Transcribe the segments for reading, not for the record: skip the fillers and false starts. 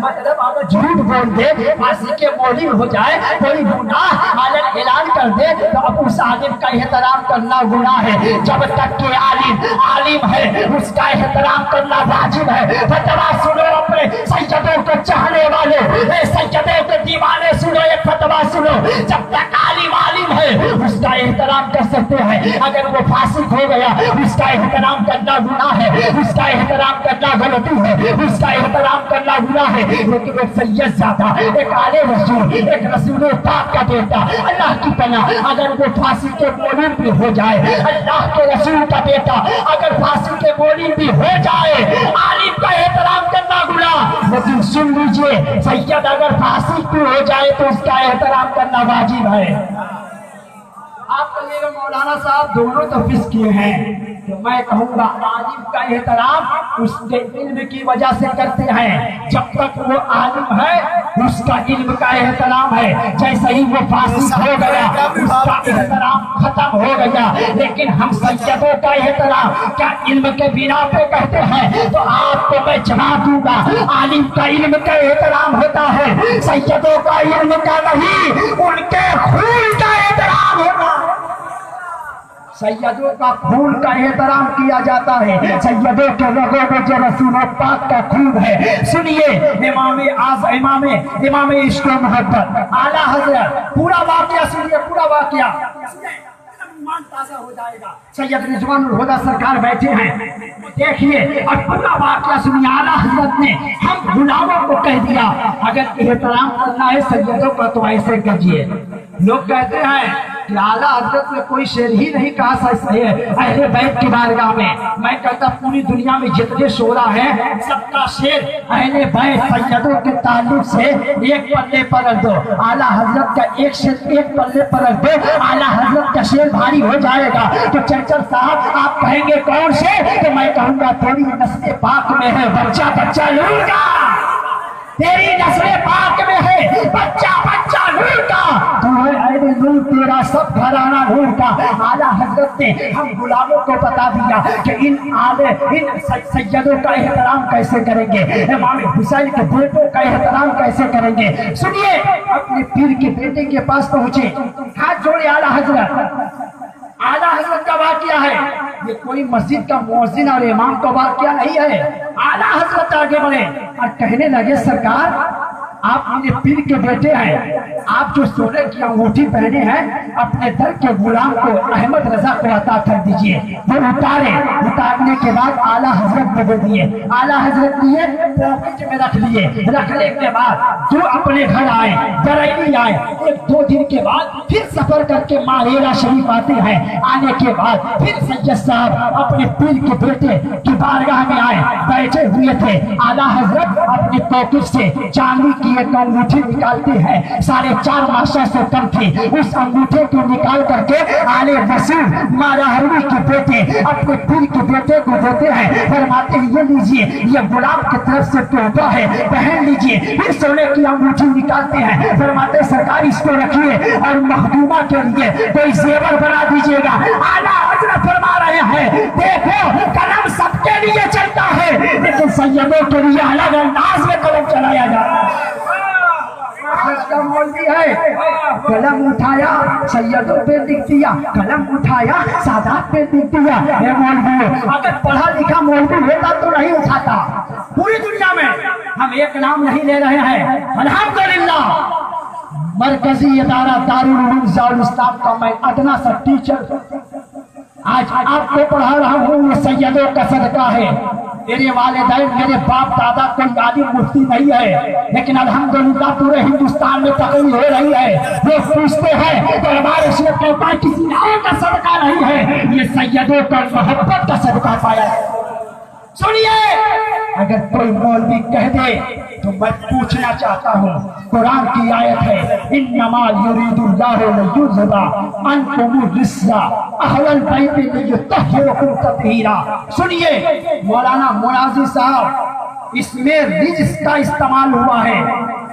مطلب اگر جھوٹ بول دے, پھانسی کے مولد ہو جائے, کوئی گناہ عالم اعلان کر دے, تو اب اس عالم کا احترام کرنا گناہ ہے. جب تک کہ عالم ہے اس کا احترام کرنا واجب ہے. فتویٰ سنو اپنے سیدوں کو چاہنے والے, سیدوں کے دیوانے سنو, ایک فتویٰ سنو. جب تک عالم ہے اس کا احترام کر سکتے ہیں. اگر وہ فاسق ہو گیا اس کا احترام کرنا گناہ ہے, اس کا احترام کرنا غلطی ہے, اس کا احترام کرنا گناہ ہے. لیکن ایک سید زیادہ, ایک عالم رسول, ایک رسول پاک کا بیٹا, اللہ کی پناہ, اگر وہ پھانسی کے مولد بھی ہو جائے, اللہ کے رسول کا بیٹا اگر پھانسی کے مولد بھی ہو جائے, عالم کا احترام کرنا گناہ. لیکن سن لیجئے, سید اگر پھانسی بھی ہو جائے تو اس کا احترام کرنا واجب ہے. آپ کہیے گا مولانا صاحب دونوں تفویض کیے ہیں, تو میں کہوں گا عالم کا احترام اس کے علم کی وجہ سے کرتے ہیں. جب تک وہ عالم ہے اس کا علم کا احترام ہے. جیسے ہی وہ فاسق ہو گیا اس کا احترام ختم ہو گیا. لیکن ہم سیدوں کا احترام کیا علم کے بنا پہ کرتے ہیں؟ تو آپ کو میں جواب دوں گا, عالم کا علم کا احترام ہوتا ہے, سیدوں کا علم کا نہیں, ان کے خون کا احترام ہوگا. سیدوں کا خون کا احترام کیا جاتا ہے. سیدوں کے رگوں میں جو رسول پاک کا خون ہے. سنیے امام عشق و محبت اعلیٰ حضرت, پورا واقعہ سنیے, پورا واقعہ ایمان تازہ ہو جائے گا. سید رضوان الہدیٰ سرکار بیٹھے ہیں, دیکھیے اور پورا واقعہ سنیے. اعلیٰ حضرت نے ہم غلاموں کو کہہ دیا اگر احترام کرنا ہے سیدوں کا تو ایسے کیجیے. لوگ کہتے ہیں کہ اعلیٰ حضرت نے کوئی شعر ہی نہیں کہا اہل بیت کی بارگاہ میں. میں کہتا پوری دنیا میں جتنے شعرا ہیں سب کا شعر اہل بیت سیدوں کے تعلق سے ایک پلے پر رکھ دو. اعلیٰ حضرت کا ایک شعر ایک پلے پر رکھ دو, اعلیٰ حضرت کا شعر بھاری ہو جائے گا. تو چرچر صاحب آپ کہیں گے کون سے؟ تو میں کہوں گا تیری نسل پاک میں ہے بچہ بچہ نور کا, تیری نسل پاک میں ہے بچہ بچہ نور کا, تو ہے اہل نور تیرا سب گھرانہ نور کا. اعلیٰ حضرت نے ہم غلاموں کو بتا دیا کہ ان سیدوں کا احترام کیسے کریں گے, امام حسین کے بیٹوں کا احترام کیسے کریں گے. سنیے, اپنے پیر کے بیٹے کے پاس پہنچے, ہاتھ جوڑے اعلیٰ حضرت. اعلیٰ حضرت کا واقعہ ہے, یہ کوئی مسجد کا مؤذن اور امام کا واقعہ نہیں ہے. اعلیٰ حضرت آگے بڑھے اور کہنے لگے سرکار آپ میرے پیر کے بیٹے ہیں, آپ جو سونے کی انگوٹھی پہنے ہیں اپنے در کے غلام کو احمد رضا کو عطا کر دیجئے. وہ اتارے, اتارنے کے بعد اعلیٰ حضرت کو دے دیے. اعلیٰ حضرت لیے پاکٹ میں رکھ لیے. رکھنے کے بعد جو اپنے گھر آئے, بریلی آئے, ایک دو دن کے بعد پھر سفر کر کے ماہیرہ شریف آتے ہیں. آنے کے بعد پھر سید صاحب اپنے پیر کے بیٹے کی بارگاہ میں آئے, بیٹھے ہوئے تھے. اعلیٰ حضرت اپنے پاکٹ سے چاندی کی ایک انگوٹھی نکالتے ہیں, 4.5 ماشا سے کم تھی. اس انگوٹھے کو نکال کر کے آل رسول مارا ہروی کے بیٹے اپنے پیر کے بیٹے کو دیتے ہیں. فرماتے ہیں یہ لیجئے, یہ غلام کی طرف سے تحفہ ہے, پہن لیجئے. پھر سونے کی انگوٹھی نکالتے ہیں, فرماتے سرکار اس کو رکھیے اور مخدومہ کے لیے کوئی زیور بنا دیجئے گا. اعلیٰ حضرت فرما رہے ہیں دیکھو قلم سب کے لیے چلتا ہے لیکن سیدوں کے لیے الگ انداز میں قلم چلایا جاتا ہے. کا مولوی ہے, قلم اٹھایا سیدوں پہ لکھ دیا, قلم اٹھایا سادات پہ لکھ دیا. اے مولوی, اگر پڑھا لکھا مولوی ہوتا تو نہیں اٹھاتا. پوری دنیا میں ہم ایک نام نہیں لے رہے ہیں, الحمدللہ مرکزی ادارہ دارالعلوم ضیاء الاسلام کا میں ادنا سا ٹیچر آج آپ کو پڑھا رہا ہوں. یہ سیدوں کا صدقہ ہے. میرے والدین میرے باپ دادا کوئی عالم مفتی نہیں ہے, لیکن الحمدللہ پورے ہندوستان میں تقریر ہو رہی ہے. وہ پوچھتے ہیں تو ہمارے شیخ کے پاس کسی اور کا صدقہ نہیں ہے, یہ سیدوں کا محبت کا صدقہ پایا ہے. سنیے, اگر کوئی مولوی کہہ دے تو میں پوچھنا چاہتا ہوں, قرآن کی آیت ہے انما یرید اللہ لیذھب عنکم الرجس اہل البیت لیطہرکم تطہیرا. سنیے, مولانا مناظر صاحب اس میں رجس کا استعمال ہوا ہے.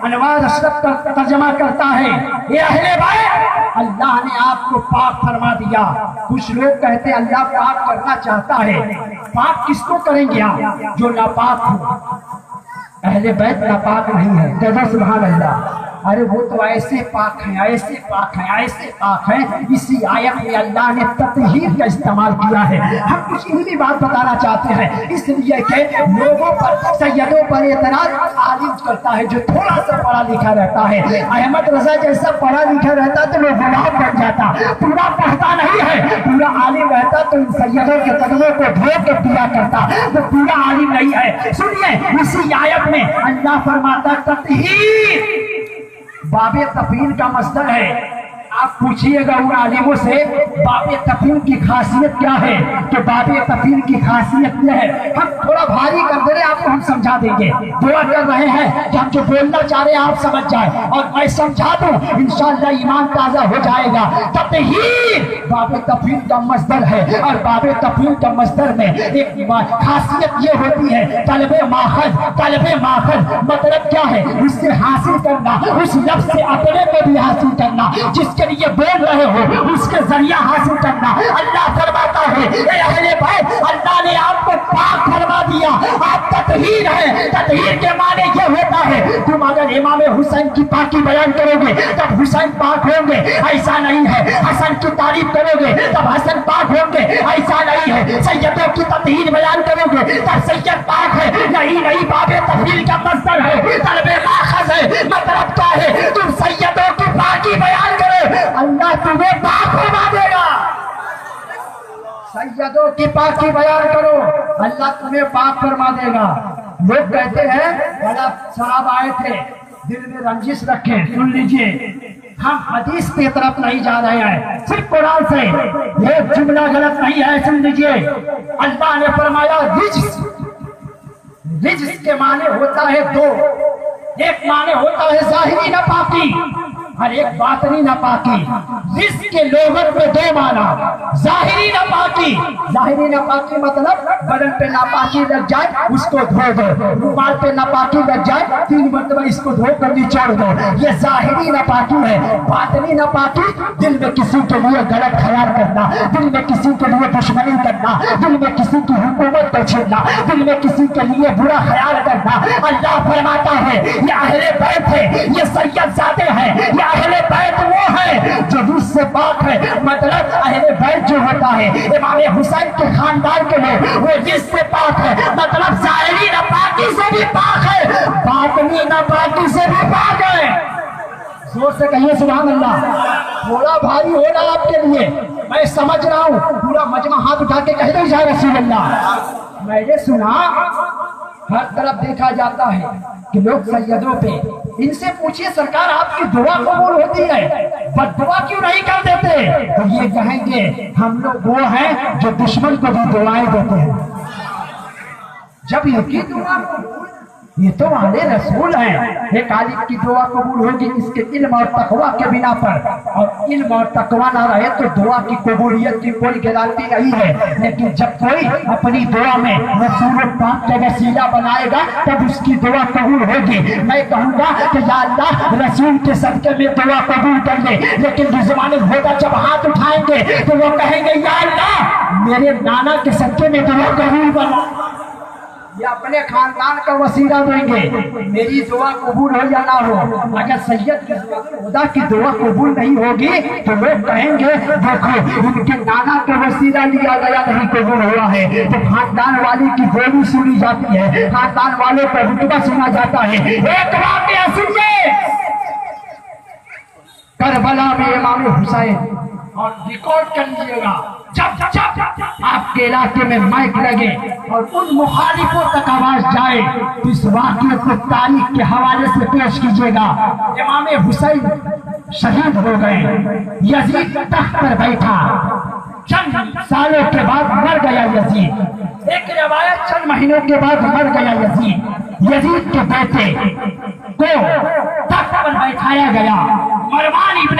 انوار اشرف کا ترجمہ کرتا ہے یہ اہل بیت اللہ نے آپ کو پاک فرما دیا. کچھ لوگ کہتے ہیں اللہ پاک کرنا چاہتا ہے. پاک کس کو کریں گے آپ؟ جو ناپاک ہو. اہل بیت ناپاک نہیں ہے. کہو سبحان اللہ. ارے وہ تو ایسے پاک ہیں، ایسے پاک ہیں، ایسے پاک ہیں. اسی آیت میں اللہ نے تطہیر کا استعمال کیا ہے. ہم کچھ علمی بات بتانا چاہتے ہیں، اس لیے کہ لوگوں پر، سیدوں پر اعتراض عالم کرتا ہے جو تھوڑا سا پڑھا لکھا رہتا ہے. احمد رضا جیسا پڑھا لکھا رہتا تو وہ غلام بن جاتا. پورا پڑھتا نہیں ہے، پورا عالم رہتا تو ان سیدوں کے قدموں کو دھو کے پیا کرتا. وہ پورا عالم نہیں ہے. سنیے اسی آیت میں اللہ فرماتا تطہیر باب تفعیل کا مصدر ہے. آپ پوچھئے گا ان عالموں سے باب تفعیل کی خاصیت کیا ہے، تو باب تفعیل کی خاصیت یہ ہے. ہم تھوڑا بھاری کر دے رہے ہیں، آپ کو ہم سمجھا دیں گے. دعا کر رہے ہیں کہ ہم جو بولنا چاہ رہے ہیں آپ سمجھ جائیں، اور میں سمجھا دوں انشاءاللہ ایمان تازہ ہو جائے گا. تطہیر باب تفعیل کا مصدر ہے، اور باب تفعیل کا مصدر میں ایک خاصیت یہ ہوتی ہے طلب ماخذ. طلب ماخذ مطلب کیا ہے؟ اس سے حاصل کرنا، اس لفظ سے اپنے کو بھی حاصل کرنا، جس کے لیے بول رہے ہو اس کے ذریعہ حاصل کرنا. اللہ فرماتا ہے اے اہل بیت، اللہ نے آپ کو پاک فرما دیا، آپ تطہیر ہیں. تطہیر کے معنی یہ ہوتا ہے تم اگر امام حسین کی پاکی بیان کرو گے تب حسین پاک ہوں گے، ایسا نہیں ہے. حسن کی تعریف کرو گے تب حسن پاک ہوں گے، ایسا نہیں ہے. سیدوں کی تطہیر بیان کرو گے تب سید پاک ہے، نہیں. باب تفعیل کا مصدر ہے، طلب ماخذ ہے. مطلب کیا ہے؟ تم سیدوں کی پاکی بیان کرو، اللہ تمہیں پاک فرما دے گا. سیدوں کی پاکی بیان کرو، اللہ تمہیں پاک فرما دے گا. لوگ کہتے ہیں بڑا صاحب آئے تھے دل میں رنجش رکھے. سن لیجئے، ہم حدیث کی طرف نہیں جا رہے ہیں، صرف قرآن سے. یہ جملہ غلط نہیں ہے، سن لیجئے. اللہ نے فرمایا رجس. رجس کے معنی ہوتا ہے دو. ایک معنی ہوتا ہے ظاہری ناپاکی اور ایک باطنی ناپاکی. رزق کے لغت میں دو معنی. ظاہری ناپاکی، ظاہری ناپاکی مطلب بدن پہ ناپاکی لگ جائے اس کو دھو دو، رومال پہ ناپاکی لگ جائے 3 مرتبہ اس کو دھو کر نچوڑ دو. یہ ظاہری ناپاکی ہے. باطنی ناپاکی دل میں کسی کے لیے غلط خیال کرنا، دل میں کسی کے لیے دشمنی کرنا، دل میں کسی کی حکومت کو چھیڑنا، دل میں کسی کے لیے برا خیال کرنا. اللہ فرماتا ہے یہ اہل بیت ہے، یہ سید زادے ہیں، یہ اہل بیت وہ ہے جو رجس سے پاک ہے. مطلب اہل بیت جو ہوتا ہے امام حسین کے خاندان کے لوگ وہ رجس سے پاک ہے. مطلب ظاہری ناپاکی سے بھی پاک ہے، باطنی ناپاکی سے بھی پاک ہے. زور سے کہیے سبحان اللہ. تھوڑا بھاری ہو رہا آپ کے لیے، میں سمجھ رہا ہوں. پورا مجمع ہاتھ اٹھا کے کہہ دو یا رسول اللہ. میں نے سنا ہر طرف دیکھا جاتا ہے کہ لوگ سیدوں پہ، ان سے پوچھئے سرکار آپ کی دعا قبول ہوتی ہے، بد دعا کیوں نہیں کر دیتے؟ تو یہ کہیں گے ہم لوگ وہ ہیں جو دشمن کو بھی دعائیں دیتے ہیں. جب یہ کی دعا، یہ تو والے رسول ہیں. ایک عالم کی دعا قبول ہوگی اس کے علم اور تقوی کے بنا پر، اور علم اور تقوی نہ رہے تو دعا کی قبولیت کی کوئی گارنٹی نہیں ہے. لیکن جب کوئی اپنی دعا میں رسول پاک کا وسیلہ بنائے گا تب اس کی دعا قبول ہوگی. میں کہوں گا کہ یا اللہ رسول کے صدقے میں دعا قبول کر لے. لیکن رضوان ہوگا جب ہاتھ اٹھائیں گے تو وہ کہیں گے یا اللہ میرے نانا کے صدقے میں دعا قبول بنا. یا اپنے خاندان کا وسیلہ دیں گے میری دعا قبول ہو یا نہ ہو. اگر سید خدا کی دعا قبول نہیں ہوگی تو لوگ کہیں گے دیکھو ان کے نانا کا وسیلہ لیا گیا نہیں قبول ہوا ہے. تو خاندان والے کی بولی سنی جاتی ہے، خاندان والوں کا رتبہ سنا جاتا ہے. ایک واقعہ سنیے کربلا میں امام حسین، اور ریکارڈ کر لیجیے گا. جب آپ کے علاقے میں مائک لگے اور ان مخالفوں تک آواز جائے تو اس واقعے کو تاریخ کے حوالے سے پیش کیجیے گا. امام حسین شہید ہو گئے، یزید تخت پر بیٹھا، چند سالوں کے بعد مر گیا یزید. ایک روایت چند مہینوں کے بعد مر گیا یزید. یزید کے بیٹے کو تخت پر بیٹھایا گیا. مروان ابن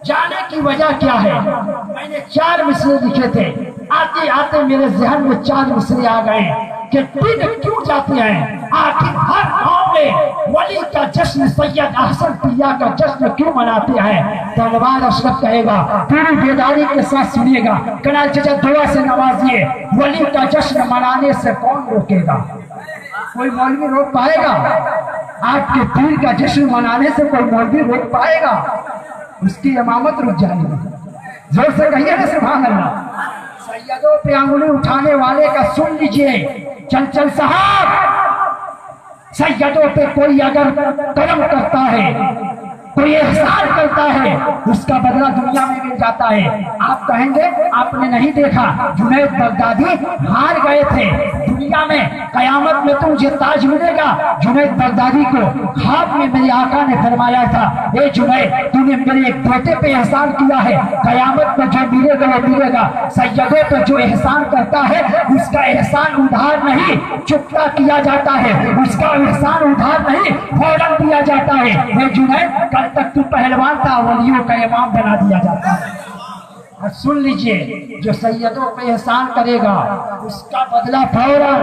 جانے کی وجہ کیا ہے؟ میں نے 4 مصرے لکھے تھے، آتے آتے میرے ذہن میں 4 مصرے آ گئے کہ دن کیوں جاتے ہیں؟ آخر ہر قوم میں ولی کا جشن، سید احسن پیا کا جشن کیوں مناتے ہیں؟ تو انوار اشرف کہے گا، پوری بیداری کے ساتھ سنیے گا، کنال چچا دعا سے نوازیے، ولی کا جشن منانے سے کون روکے گا؟ کوئی مولوی روک پائے گا؟ آپ کے پیر کا جشن منانے سے کوئی مولوی روک پائے گا؟ اس کی امامت رک جائے گی۔ زور سے کہیے نا سبحان اللہ۔ سیدوں پہ انگلی اٹھانے والے کا سن لیجئے، چل چل صاحب، سیدوں پہ کوئی اگر کرم کرتا ہے، کوئی احسان کرتا ہے، اس کا بدلہ دنیا میں مل جاتا ہے۔ آپ کہیں گے آپ نے نہیں دیکھا، جنید بغدادی ہار گئے تھے دنیا میں، قیامت میں تجھے تاج ملے گا۔ جنید بغدادی کو خواب میں میرے آقا نے فرمایا تھا، اے جنید تو نے میرے ایک بیٹے پہ احسان کیا ہے، قیامت میں جو ملے گا وہ ملے گا۔ سیدوں پہ جو احسان کرتا ہے اس کا احسان ادھار نہیں چکتا کیا جاتا ہے، اس کا احسان ادھار نہیں فوراً دیا جاتا ہے۔ اے جنید کل تک تو پہلوان تھا، ولیوں کا امام بنا دیا جاتا ہے۔ اور سن لیجئے، جو سیدوں پہ احسان کرے گا اس کا بدلہ فوراً،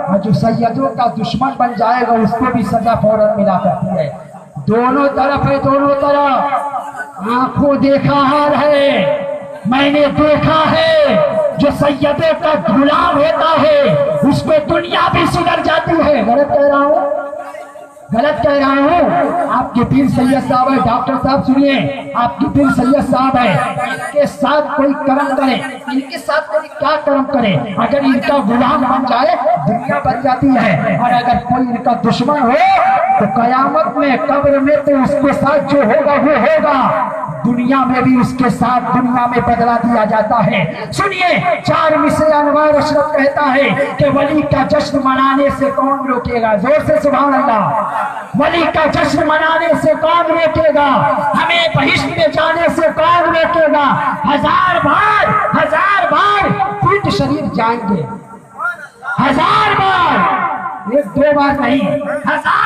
اور جو سیدوں کا دشمن بن جائے گا اس کو بھی سزا فوراً ملا کرتی ہے۔ دونوں طرف ہے، دونوں طرف۔ آنکھوں دیکھا حال ہے، میں نے دیکھا ہے، جو سیدوں کا غلام ہوتا ہے اس کو دنیا بھی سدھر جاتی ہے۔ غلط کہہ رہا ہوں؟ غلط کہہ رہا ہوں؟ آپ کے پیر سید صاحب ہے، ڈاکٹر صاحب سنیے، آپ کے پیر سید صاحب ہے، ان کے ساتھ کوئی کرم کرے، ان کے ساتھ کوئی کیا کرم کرے، اگر ان کا غلام بن جائے دنیا بن جاتی ہے، اور اگر کوئی ان کا دشمن ہو تو قیامت میں قبر میں تو اس کے ساتھ جو ہوگا وہ ہوگا، دنیا میں بھی اس کے ساتھ دنیا میں بدلا دیا جاتا ہے۔ سنیے 4 مصرے انوار اشرف کہتا ہے کہ ولی کا جشن منانے سے کون روکے گا؟ زور سے سبحان اللہ۔ ولی کا جشن منانے سے کون روکے گا؟ ہمیں بہشت میں جانے سے کون روکے گا؟ 1000 بار پیٹ شریف جائیں گے، 1000 بار، 1 2 بار نہیں، 1000